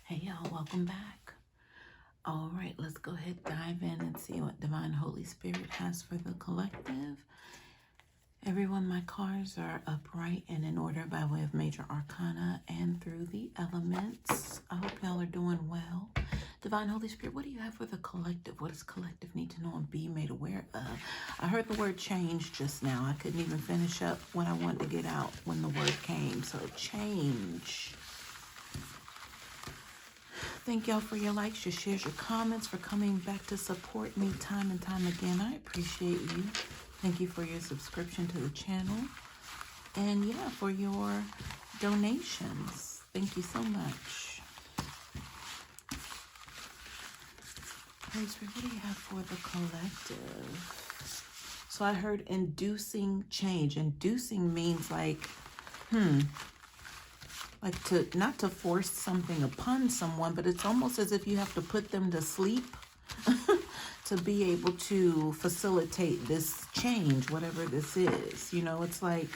Hey y'all, welcome back. All right, let's go ahead, dive in and see what Divine Holy Spirit has for the collective. Everyone, my cards are upright and in order by way of major arcana and through the elements. I hope y'all are doing well. Divine Holy Spirit, what do you have for the collective? What does collective need to know and be made aware of? I heard the word change just now. I couldn't even finish up what I wanted to get out when the word came. So change. Thank y'all for your likes, your shares, your comments, for coming back to support me time and time again. I appreciate you. Thank you for your subscription to the channel. And yeah, for your donations. Thank you so much. Holy Spirit, what do you have for the collective? So I heard inducing change. Inducing means like to not to force something upon someone, but it's almost as if you have to put them to sleep to be able to facilitate this change, whatever this is. You know, it's like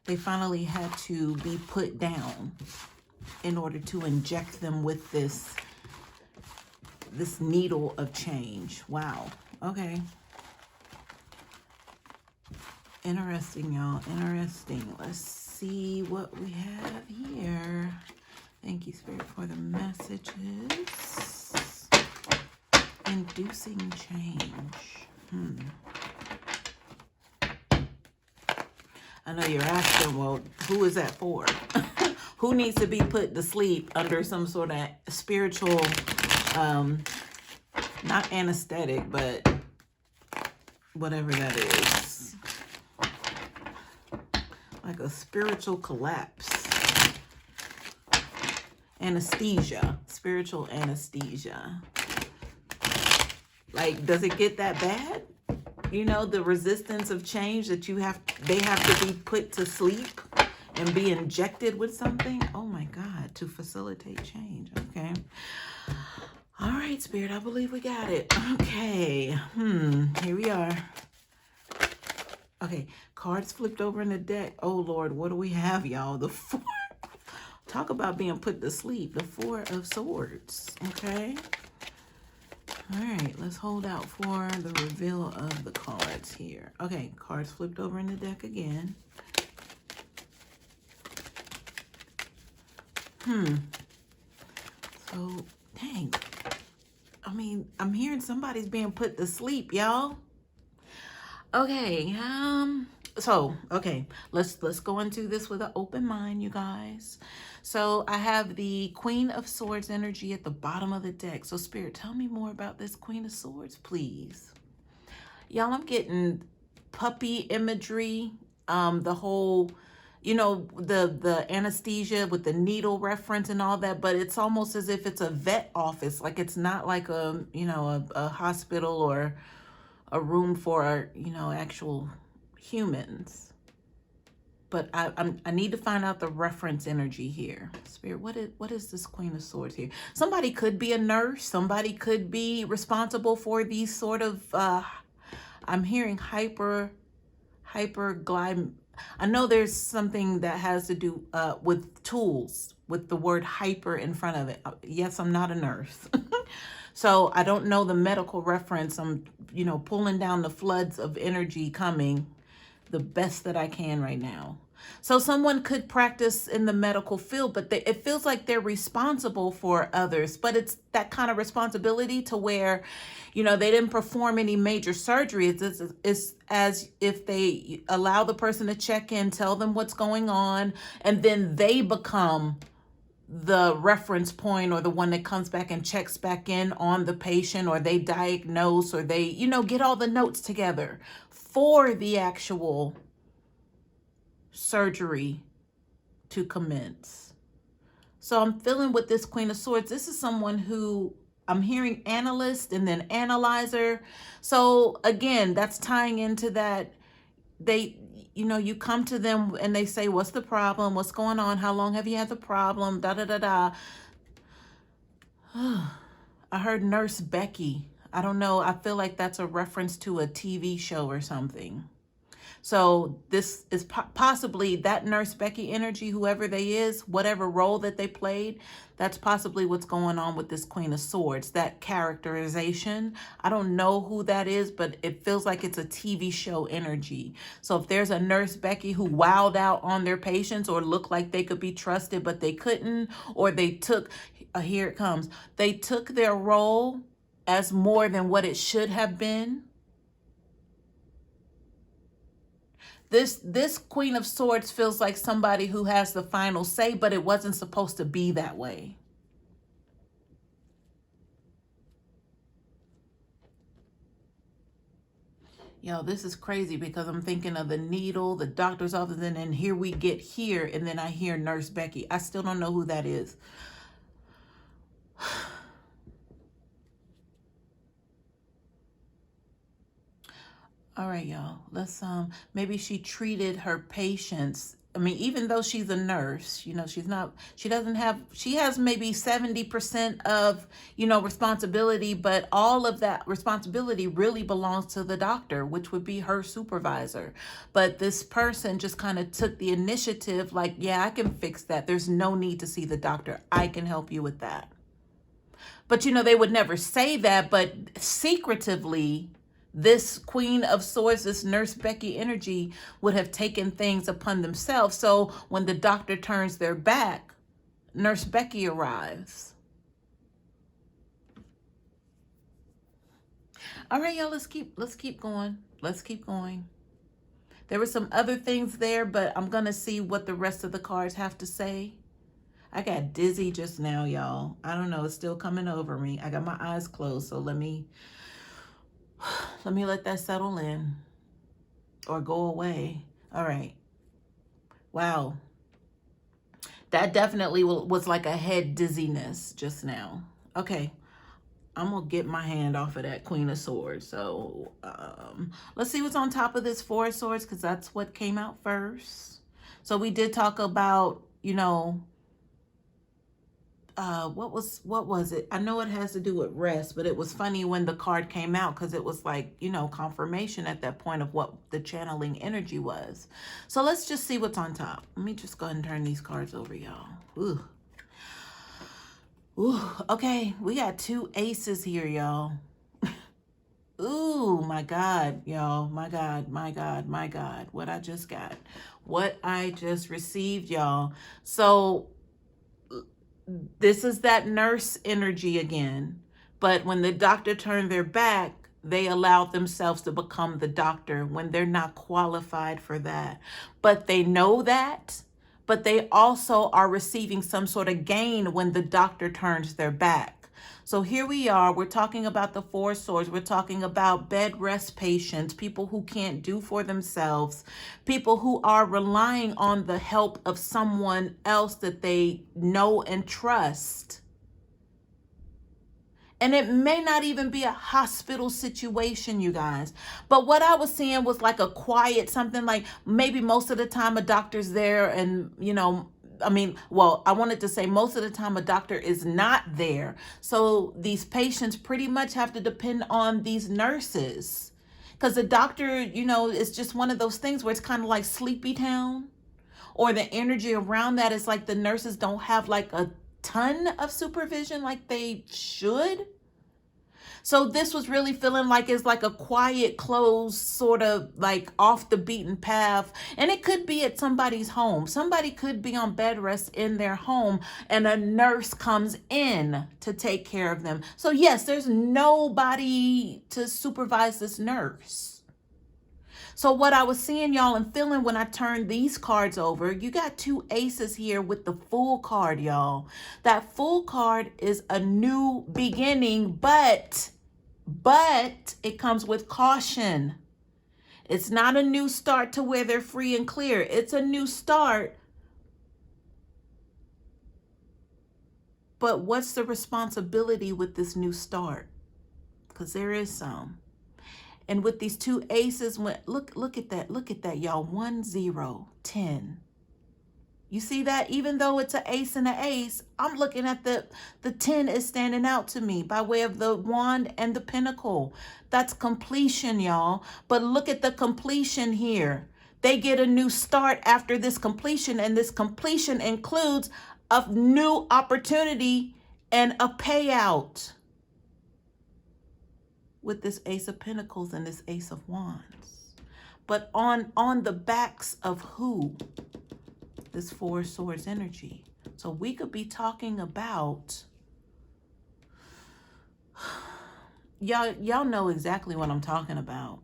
they finally had to be put down in order to inject them with this needle of change. Wow. Okay. Interesting, y'all. Interesting. Let's see what we have here. Thank you, Spirit, for the messages. Inducing change. I know you're asking, well, who is that for? Who needs to be put to sleep under some sort of spiritual, not anesthetic, but whatever that is. Like a spiritual collapse. Anesthesia. Spiritual anesthesia. Like, does it get that bad? You know, the resistance of change that they have to be put to sleep and be injected with something. Oh my God, to facilitate change. Okay. All right, Spirit, I believe we got it. Okay. Here we are. Okay, cards flipped over in the deck. Oh Lord, what do we have, y'all? The four. Talk about being put to sleep. The Four of Swords. Okay. All right, let's hold out for the reveal of the cards here. Okay, cards flipped over in the deck again. So, dang. I mean, I'm hearing somebody's being put to sleep, y'all. Okay, okay, let's go into this with an open mind, you guys. So I have the Queen of Swords energy at the bottom of the deck. So Spirit, tell me more about this Queen of Swords, please. Y'all, I'm getting puppy imagery, the whole, you know, the anesthesia with the needle reference and all that, but it's almost as if it's a vet office. Like it's not like a, you know, a hospital or a room for, you know, actual humans. But I need to find out the reference energy here. Spirit, what is this Queen of Swords here? Somebody could be a nurse. Somebody could be responsible for these sort of, I'm hearing hyperglide. I know there's something that has to do with tools, with the word hyper in front of it. Yes, I'm not a nurse. So I don't know the medical reference. I'm, you know, pulling down the floods of energy coming the best that I can right now. So someone could practice in the medical field, but it feels like they're responsible for others. But it's that kind of responsibility to where, you know, they didn't perform any major surgery. It's as if they allow the person to check in, tell them what's going on, and then they become the reference point or the one that comes back and checks back in on the patient, or they diagnose, or they, you know, get all the notes together for the actual surgery to commence. So I'm feeling with this Queen of Swords, this is someone who I'm hearing analyst and then analyzer. So again, that's tying into that they, you know, you come to them and they say, what's the problem? What's going on? How long have you had the problem? Da, da, da, da. I heard Nurse Becky. I don't know. I feel like that's a reference to a TV show or something. So this is possibly that Nurse Becky energy, whoever they is, whatever role that they played, that's possibly what's going on with this Queen of Swords, that characterization. I don't know who that is, but it feels like it's a TV show energy. So if there's a Nurse Becky who wowed out on their patients or looked like they could be trusted, but they couldn't, or they took, here it comes, they took their role as more than what it should have been. This Queen of Swords feels like somebody who has the final say, but it wasn't supposed to be that way. Yo, this is crazy because I'm thinking of the needle, the doctor's office, and then here we get here, and then I hear Nurse Becky. I still don't know who that is. All right, y'all. Let's maybe she treated her patients. I mean, even though she's a nurse, you know, she has maybe 70% of, you know, responsibility, but all of that responsibility really belongs to the doctor, which would be her supervisor. But this person just kind of took the initiative, like, yeah, I can fix that. There's no need to see the doctor. I can help you with that. But, you know, they would never say that, but secretively, this Queen of Swords, this Nurse Becky energy would have taken things upon themselves. So when the doctor turns their back, Nurse Becky arrives. All right, y'all, let's keep going. Let's keep going. There were some other things there, but I'm going to see what the rest of the cards have to say. I got dizzy just now, y'all. I don't know. It's still coming over me. I got my eyes closed, so let me let that settle in or go away. All right. Wow. That definitely was like a head dizziness just now. Okay. I'm going to get my hand off of that Queen of Swords. So let's see what's on top of this Four of Swords, because that's what came out first. So we did talk about, you know, what was it? I know it has to do with rest, but it was funny when the card came out because it was like, you know, confirmation at that point of what the channeling energy was. So let's just see what's on top. Let me just go ahead and turn these cards over, y'all. Ooh. Ooh, okay, we got two aces here, y'all. Ooh, my God, y'all. My God, my God, my God. What I just got. What I just received, y'all. So this is that nurse energy again. But when the doctor turned their back, they allowed themselves to become the doctor when they're not qualified for that. But they know that, but they also are receiving some sort of gain when the doctor turns their back. So here we are, we're talking about the Four of Swords. We're talking about bed rest patients, people who can't do for themselves, people who are relying on the help of someone else that they know and trust. And it may not even be a hospital situation, you guys. But what I was seeing was like a quiet something, like maybe most of the time a doctor's there and, you know, I mean, well, I wanted to say most of the time a doctor is not there. So these patients pretty much have to depend on these nurses. Because the doctor, you know, is just one of those things where it's kind of like Sleepy Town. Or the energy around that is like the nurses don't have like a ton of supervision like they should. So this was really feeling like it's like a quiet, closed, sort of like off the beaten path. And it could be at somebody's home. Somebody could be on bed rest in their home and a nurse comes in to take care of them. So yes, there's nobody to supervise this nurse. So what I was seeing, y'all, and feeling when I turned these cards over, you got two aces here with the Fool card, y'all. That Fool card is a new beginning, but it comes with caution. It's not a new start to where they're free and clear. It's a new start. But what's the responsibility with this new start? Because there is some. And with these two aces, look at that, y'all. 1, 0, 10. You see that? Even though it's an ace and an ace, I'm looking at the 10 is standing out to me by way of the wand and the pentacle. That's completion, y'all. But look at the completion here. They get a new start after this completion, and this completion includes a new opportunity and a payout with this Ace of Pentacles and this Ace of Wands. But on the backs of who? This Four of Swords energy. So we could be talking about, y'all know exactly what I'm talking about.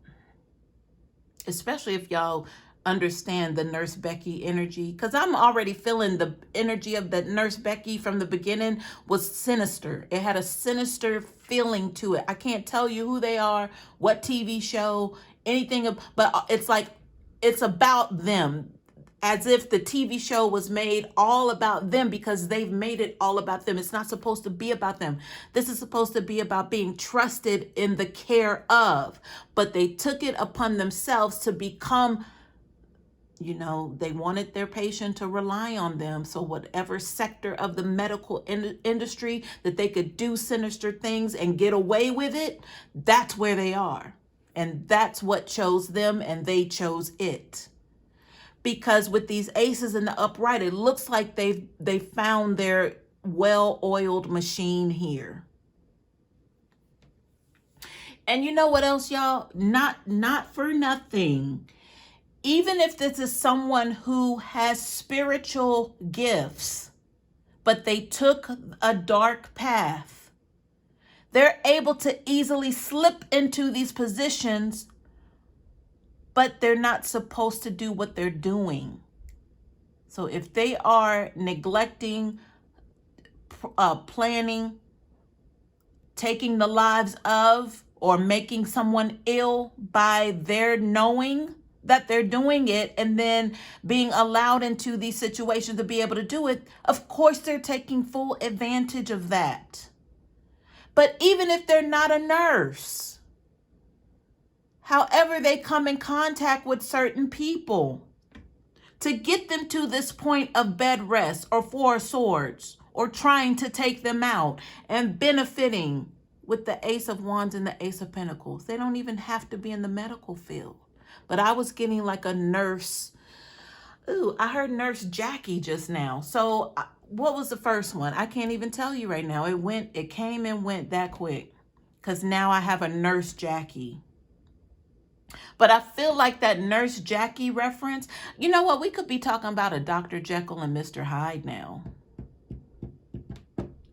Especially if y'all understand the Nurse Becky energy, because I'm already feeling the energy of the Nurse Becky from the beginning was sinister. It had a sinister feeling to it. I can't tell you who they are, what TV show, anything, but it's like it's about them, as if the TV show was made all about them, because they've made it all about them. It's not supposed to be about them. This is supposed to be about being trusted in the care of, but they took it upon themselves to become, you know, they wanted their patient to rely on them. So whatever sector of the medical industry that they could do sinister things and get away with it, that's where they are. And that's what chose them, and they chose it. Because with these aces in the upright, it looks like they found their well-oiled machine here. And you know what else, y'all? Not for nothing. Even if this is someone who has spiritual gifts, but they took a dark path, they're able to easily slip into these positions, but they're not supposed to do what they're doing. So if they are neglecting, planning, taking the lives of, or making someone ill by their knowing that they're doing it, and then being allowed into these situations to be able to do it, of course they're taking full advantage of that. But even if they're not a nurse, however they come in contact with certain people to get them to this point of bed rest or Four of Swords, or trying to take them out and benefiting with the Ace of Wands and the Ace of Pentacles. They don't even have to be in the medical field. But I was getting like a nurse. Ooh, I heard Nurse Jackie just now. So what was the first one? I can't even tell you right now. It came and went that quick, because now I have a Nurse Jackie. But I feel like that Nurse Jackie reference, you know what? We could be talking about a Dr. Jekyll and Mr. Hyde now.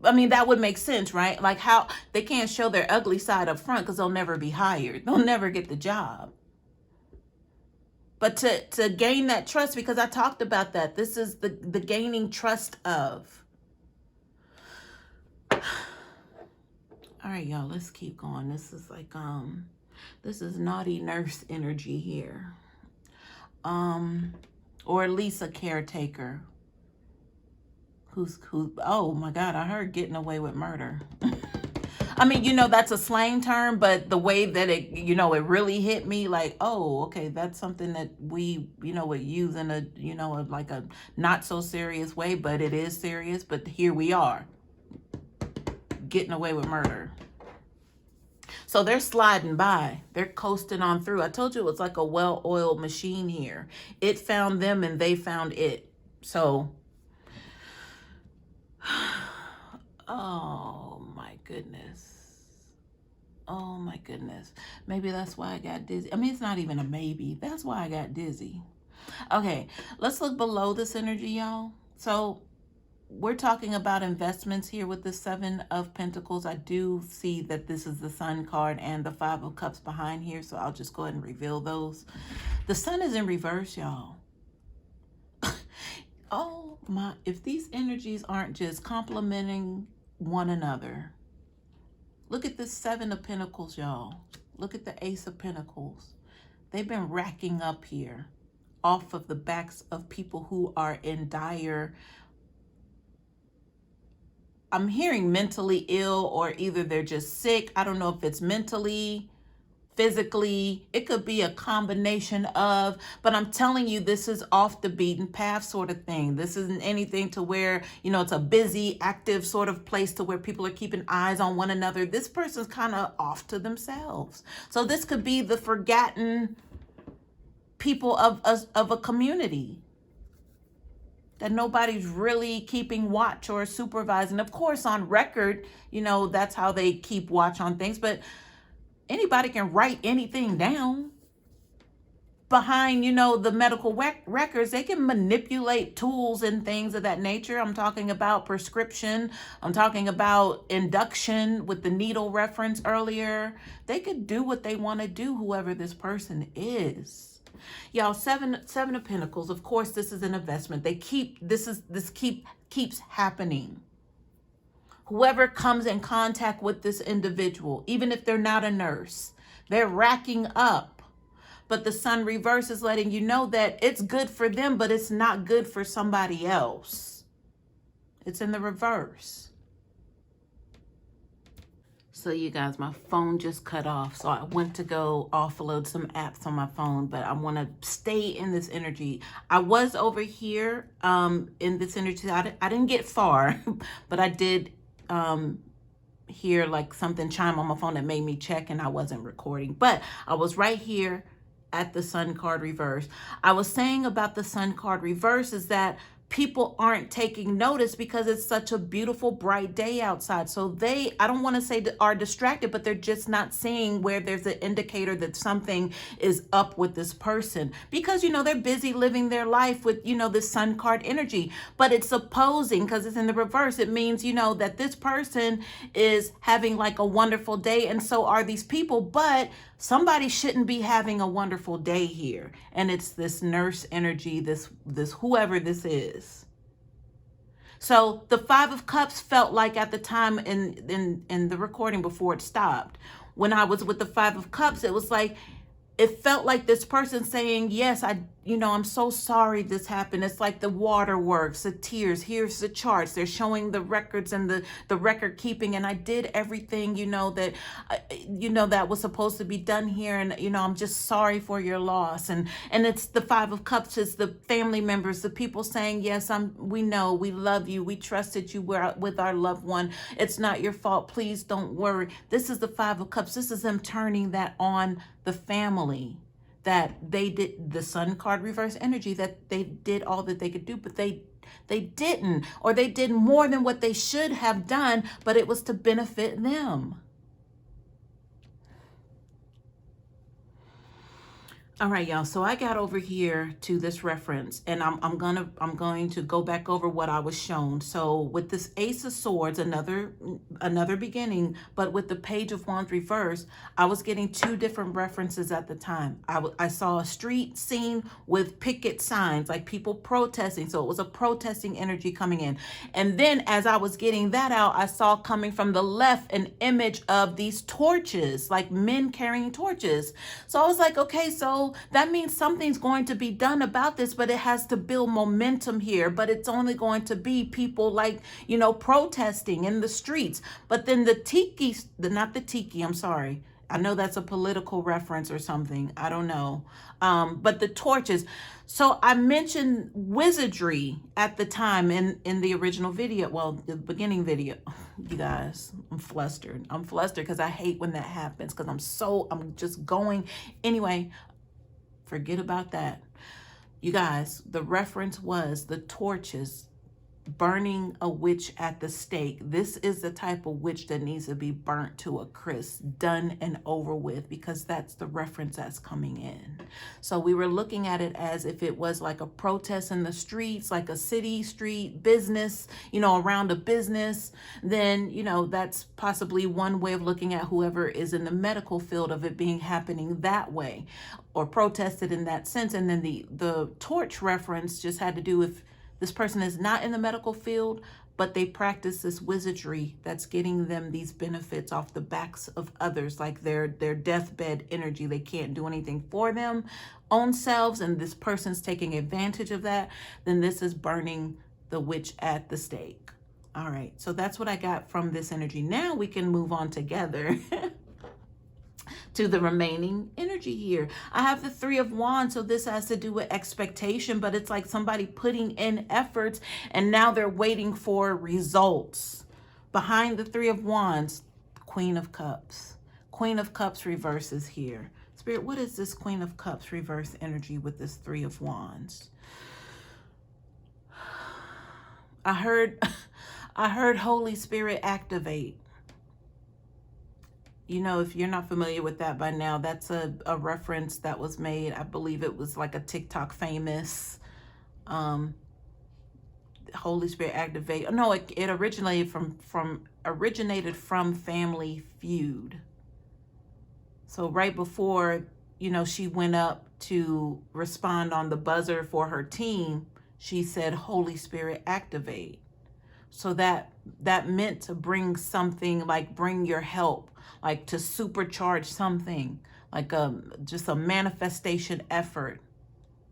I mean, that would make sense, right? Like how they can't show their ugly side up front because they'll never be hired. They'll never get the job. But to gain that trust, because I talked about that, this is the gaining trust of. All right, y'all, let's keep going. This is like, this is naughty nurse energy here. Or at least a caretaker. Who, oh my God, I heard getting away with murder. I mean, you know, that's a slang term, but the way that it, you know, it really hit me like, oh, okay, that's something that we, you know, would use in a, you know, like a not so serious way, but it is serious. But here we are, getting away with murder. So they're sliding by. They're coasting on through. I told you it was like a well-oiled machine here. It found them and they found it. So, oh my goodness. Oh my goodness. Maybe that's why I got dizzy. I mean, it's not even a maybe. That's why I got dizzy. Okay, let's look below this energy, y'all. So we're talking about investments here with the Seven of Pentacles. I do see that this is the Sun card and the Five of Cups behind here, so I'll just go ahead and reveal those. The Sun is in reverse, y'all. Oh my, if these energies aren't just complementing one another. Look at the Seven of Pentacles, y'all. Look at the Ace of Pentacles. They've been racking up here off of the backs of people who are in dire, I'm hearing mentally ill, or either they're just sick. I don't know if it's mentally, physically. It could be a combination of, but I'm telling you, this is off the beaten path sort of thing. This isn't anything to where, you know, it's a busy, active sort of place to where people are keeping eyes on one another. This person's kind of off to themselves. So this could be the forgotten people of a community that nobody's really keeping watch or supervising. Of course, on record, you know, that's how they keep watch on things, but anybody can write anything down. Behind, you know, the medical records, they can manipulate tools and things of that nature. I'm talking about prescription. I'm talking about induction with the needle reference earlier. They could do what they want to do, whoever this person is. Y'all, seven of Pentacles. Of course, this is an investment. This keeps happening. Whoever comes in contact with this individual, even if they're not a nurse, they're racking up. But the Sun reverse is letting you know that it's good for them, but it's not good for somebody else. It's in the reverse. So you guys, my phone just cut off. So I went to go offload some apps on my phone, but I want to stay in this energy. I was over here in this energy. I didn't get far, but I did hear like something chime on my phone that made me check, and I wasn't recording. But I was right here at the Sun card reverse. I was saying about the Sun card reverse is that people aren't taking notice because it's such a beautiful, bright day outside. So they, I don't want to say are distracted, but they're just not seeing where there's an indicator that something is up with this person because, you know, they're busy living their life with, you know, this Sun card energy. But it's opposing because it's in the reverse. It means, you know, that this person is having like a wonderful day, and so are these people, but somebody shouldn't be having a wonderful day here. And it's this nurse energy, this whoever this is. So the Five of Cups felt like at the time in the recording before it stopped, when I was with the Five of Cups, it was like, it felt like this person saying, yes, I'm so sorry this happened. It's like the waterworks, the tears, here's the charts. They're showing the records and the record keeping. And I did everything, that was supposed to be done here. And, I'm just sorry for your loss. And it's the Five of Cups. It's the family members, the people saying, yes, we know, we love you. We trusted you with our loved one. It's not your fault. Please don't worry. This is the Five of Cups. This is them turning that on the family, that they did, the Sun card reverse energy, that they did all that they could do, but they didn't, or they did more than what they should have done, but it was to benefit them. All right, y'all. So I got over here to this reference, and I'm going to go back over what I was shown. So with this Ace of Swords, another beginning, but with the Page of Wands reverse, I was getting two different references at the time. I saw a street scene with picket signs, like people protesting. So it was a protesting energy coming in. And then as I was getting that out, I saw coming from the left an image of these torches, like men carrying torches. So I was like, okay, so that means something's going to be done about this, but it has to build momentum here. But it's only going to be people like, protesting in the streets. But then not the tiki, I'm sorry. I know that's a political reference or something. I don't know. But the torches. So I mentioned wizardry at the time in the original video. Well, the beginning video. You guys, I'm flustered. I'm flustered because I hate when that happens because I'm just going. Anyway, forget about that. You guys, the reference was the torches burning a witch at the stake. This is the type of witch that needs to be burnt to a crisp, done and over with, because that's the reference that's coming in. So we were looking at it as if it was like a protest in the streets, like a city street business, around a business. Then, that's possibly one way of looking at whoever is in the medical field of it being happening that way, or protested in that sense. And then the torch reference just had to do with this person is not in the medical field, but they practice this wizardry that's getting them these benefits off the backs of others, like their deathbed energy. They can't do anything for them own selves, and this person's taking advantage of that. Then this is burning the witch at the stake. All right, so that's what I got from this energy. Now we can move on together to the remaining energy here. I have the Three of Wands, so this has to do with expectation, but it's like somebody putting in efforts and now they're waiting for results. Behind the Three of Wands, Queen of Cups. Queen of Cups reverses here. Spirit, what is this Queen of Cups reverse energy with this Three of Wands? I heard Holy Spirit activate. You know, if you're not familiar with that by now, that's a reference that was made. I believe it was like a TikTok famous Holy Spirit activate. No, it originated from Family Feud. So right before, you know, she went up to respond on the buzzer for her team, she said, Holy Spirit activate. So that meant to bring something, like bring your help, like to supercharge something, like just a manifestation effort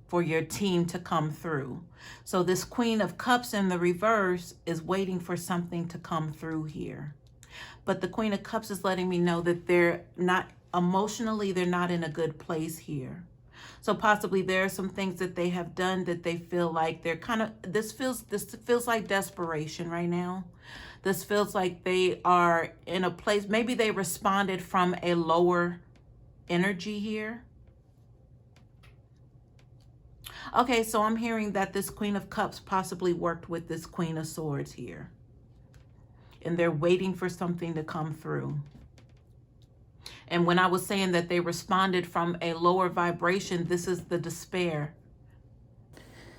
for your team to come through. So this Queen of Cups in the reverse is waiting for something to come through here. But the Queen of Cups is letting me know that they're not emotionally, they're not in a good place here. So possibly there are some things that they have done that they feel like they're kind of, this feels like desperation right now. This feels like they are in a place, maybe they responded from a lower energy here. Okay, so I'm hearing that this Queen of Cups possibly worked with this Queen of Swords here. And they're waiting for something to come through. And when I was saying that they responded from a lower vibration, this is the despair.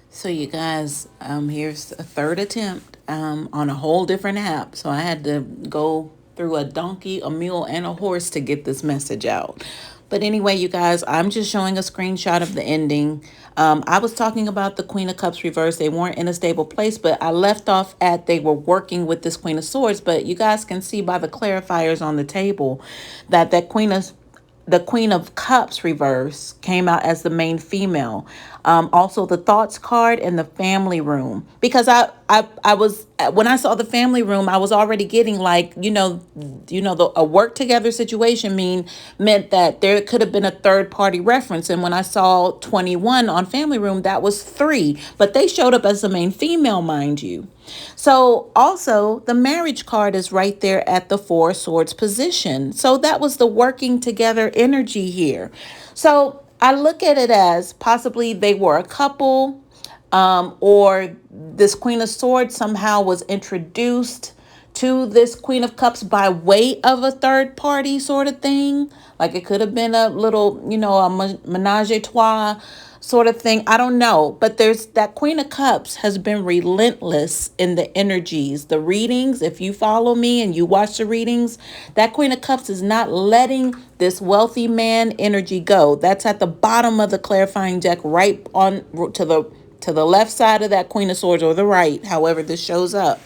So you guys, here's a third attempt on a whole different app. So I had to go through a donkey, a mule, and a horse to get this message out. But anyway, you guys, I'm just showing a screenshot of the ending. I was talking about the Queen of Cups reverse. They weren't in a stable place, but I left off at they were working with this Queen of Swords. But you guys can see by the clarifiers on the table that the Queen of Cups reverse came out as the main female. Also the thoughts card and the family room, because I was, when I saw the family room, I was already getting like, a work together situation meant that there could have been a third party reference. And when I saw 21 on family room, that was 3, but they showed up as the main female, mind you. So also the marriage card is right there at the 4 swords position. So that was the working together energy here. So I look at it as possibly they were a couple, or this Queen of Swords somehow was introduced to this Queen of Cups by way of a third party sort of thing. Like it could have been a little, a menage a trois sort of thing. I don't know. But there's that Queen of Cups has been relentless in the energies, the readings. If you follow me and you watch the readings, that Queen of Cups is not letting this wealthy man energy go. That's at the bottom of the clarifying deck, right on to the left side of that Queen of Swords, or the right, however this shows up.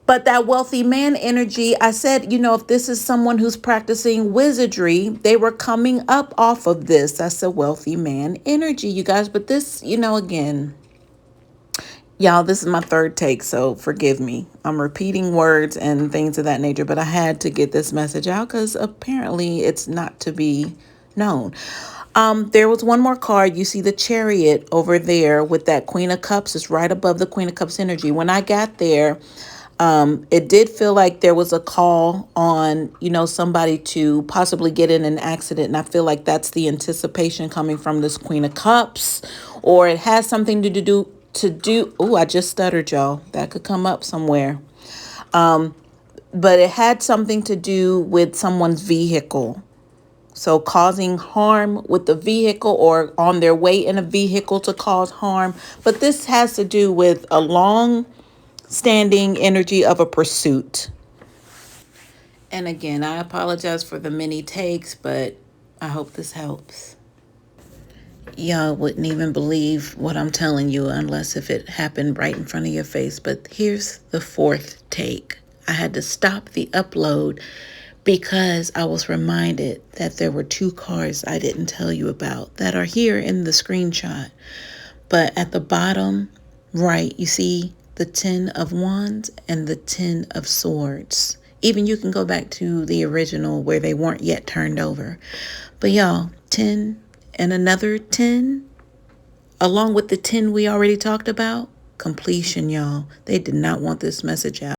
But that wealthy man energy, I said, if this is someone who's practicing wizardry, they were coming up off of this. That's a wealthy man energy, you guys. But this, again, y'all, this is my third take, so forgive me. I'm repeating words and things of that nature, but I had to get this message out because apparently it's not to be known. There was one more card. You see the Chariot over there with that Queen of Cups. It's right above the Queen of Cups energy. When I got there, it did feel like there was a call on, somebody to possibly get in an accident. And I feel like that's the anticipation coming from this Queen of Cups, or it has something to do. Oh, I just stuttered, y'all. That could come up somewhere. But it had something to do with someone's vehicle. So causing harm with the vehicle, or on their way in a vehicle to cause harm. But this has to do with a long-standing energy of a pursuit. And again, I apologize for the many takes, but I hope this helps. Y'all wouldn't even believe what I'm telling you unless if it happened right in front of your face. But here's the 4th take. I had to stop the upload because I was reminded that there were 2 cards I didn't tell you about that are here in the screenshot. But at the bottom right, you see the 10 of Wands and the 10 of Swords. Even you can go back to the original where they weren't yet turned over. But y'all, 10 and another 10, along with the 10 we already talked about, completion, y'all. They did not want this message out.